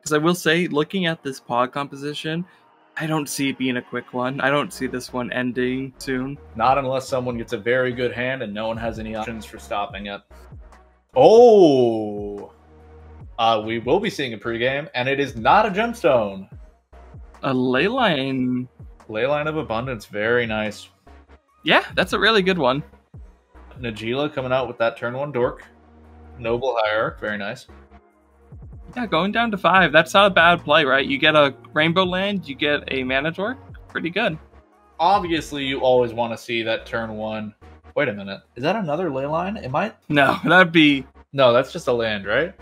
Because I will say, looking at this pod composition, I don't see it being a quick one. I don't see this one ending soon. Not unless someone gets a very good hand and no one has any options for stopping it. Oh! We will be seeing a pregame, and it is not a gemstone. A Leyline. Leyline of Abundance, very nice. Yeah, that's a really good one. Najeela coming out with that turn 1 dork. Noble Hierarch, very nice. Yeah, going down to 5. That's not a bad play, right? You get a Rainbow Land, you get a Mana Dork. Pretty good. Obviously, you always want to see that turn 1. Wait a minute. Is that another Leyline? It might... No, that'd be... No, that's just a land, right?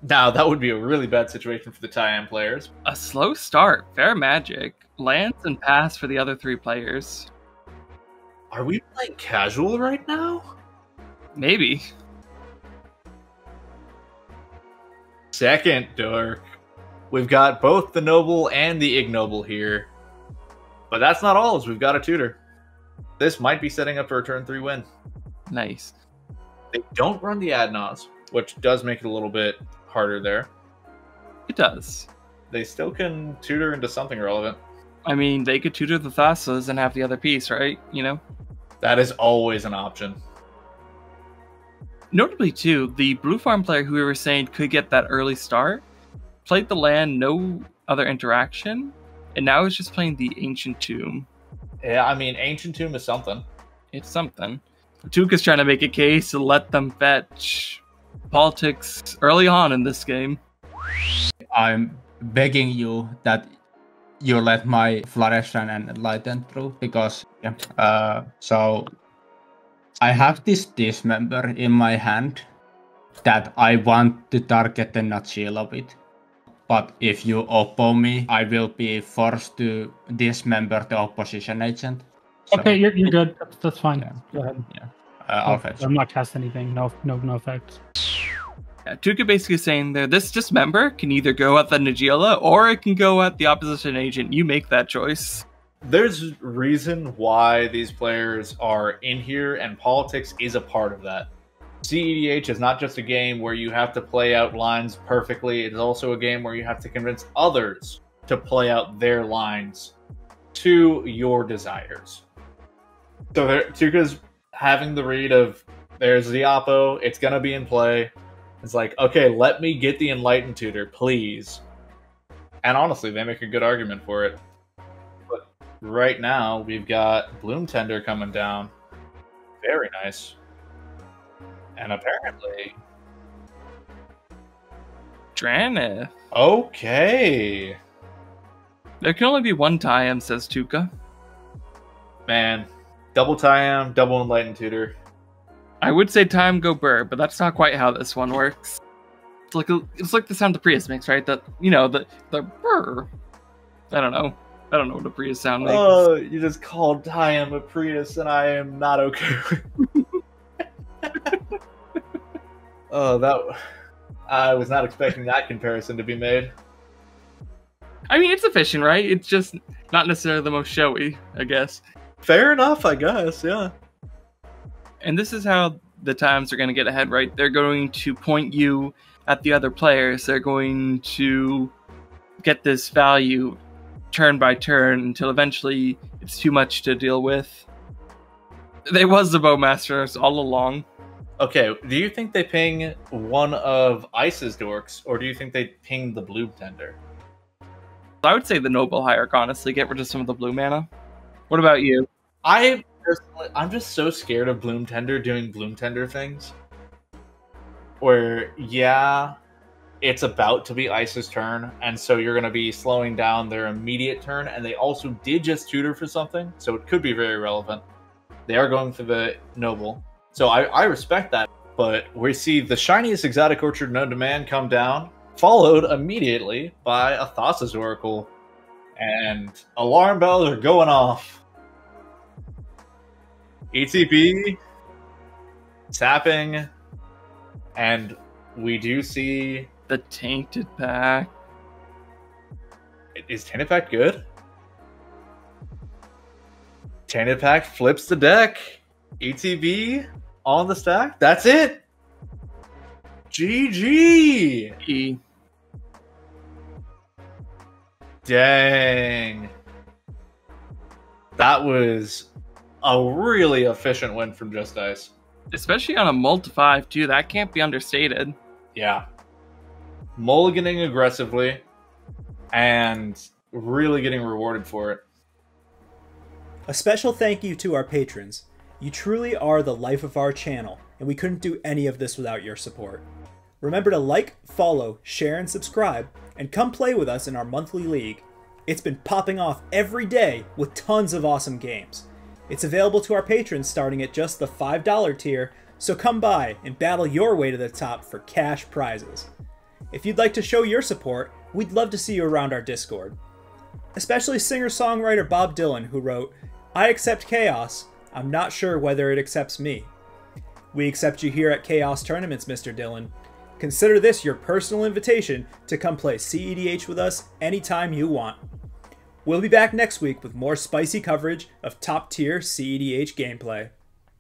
Now, that would be a really bad situation for the Tayam players. A slow start. Fair magic. Lands and pass for the other 3 players. Are we playing casual right now? Maybe. Second dork. We've got both the Noble and the Ignoble here. But that's not all, as we've got a tutor. This might be setting up for a turn 3 win. Nice. They don't run the Adnos, which does make it a little bit harder there. It does. They still can tutor into something relevant. I mean, they could tutor the Thassa's and have the other piece, right? You know? That is always an option. Notably, too, the Blue Farm player who we were saying could get that early start played the land, no other interaction, and now is just playing the Ancient Tomb. Yeah, I mean, Ancient Tomb is something. It's something. Tuka's trying to make a case to let them fetch politics early on in this game. I'm begging you that you let my Flourish and Enlighten through, because so I have this dismember in my hand that I want to target the Najeela with. But if you oppo me, I will be forced to dismember the opposition agent. So, okay, you're good. That's fine. Yeah. Go ahead. Yeah. I'll fetch. I'm not casting anything. No effects. Yeah, Tuka basically saying there, this dismember can either go at the Najeela or it can go at the opposition agent. You make that choice. There's reason why these players are in here, and politics is a part of that. cEDH is not just a game where you have to play out lines perfectly. It is also a game where you have to convince others to play out their lines to your desires. So Tuka's having the read of, there's the oppo, it's going to be in play. It's like, okay, let me get the Enlightened Tutor, please. And honestly, they make a good argument for it. But right now, we've got Bloom Tender coming down. Very nice. And apparently... Dranith. Okay. There can only be one Tayam, says Tuka. Man, double Tayam, double Enlightened Tutor. I would say Time Go Burr, but that's not quite how this one works. It's like the sound the Prius makes, right? That, you know, the burr. I don't know what a Prius sound makes. Oh, you just called Tayam a Prius, and I am not okay with Oh, I was not expecting that comparison to be made. I mean, it's efficient, right? It's just not necessarily the most showy, I guess. Fair enough, I guess, yeah. And this is how the Times are going to get ahead, right? They're going to point you at the other players. They're going to get this value turn by turn until eventually it's too much to deal with. They was the Bowmasters all along. Okay, do you think they ping one of Ice's dorks, or do you think they ping the Blue Tender? I would say the Noble Hierarch, honestly. Get rid of some of the blue mana. What about you? I'm just so scared of Bloom Tender doing Bloom Tender things. Where, yeah, it's about to be Ice's turn, and so you're going to be slowing down their immediate turn, and they also did just tutor for something, so it could be very relevant. They are going for the Noble. So I respect that, but we see the shiniest exotic orchard known to man come down, followed immediately by a Thassa's Oracle, and alarm bells are going off. ETB, tapping, and we do see... The Tainted Pack. Is Tainted Pack good? Tainted Pack flips the deck. ETB on the stack. That's it. GG. Dang. That was a really efficient win from Just Dice. Especially on a multi-5 too. That can't be understated. Yeah. Mulliganing aggressively and really getting rewarded for it. A special thank you to our patrons. You truly are the life of our channel, and we couldn't do any of this without your support. Remember to like, follow, share, and subscribe, and come play with us in our monthly league. It's been popping off every day with tons of awesome games. It's available to our patrons starting at just the $5 tier, so come by and battle your way to the top for cash prizes. If you'd like to show your support, we'd love to see you around our Discord. Especially singer-songwriter Bob Dylan, who wrote, "I accept Ka0s, I'm not sure whether it accepts me." We accept you here at Ka0s Tournaments, Mr. Dylan. Consider this your personal invitation to come play cEDH with us anytime you want. We'll be back next week with more spicy coverage of top-tier cEDH gameplay.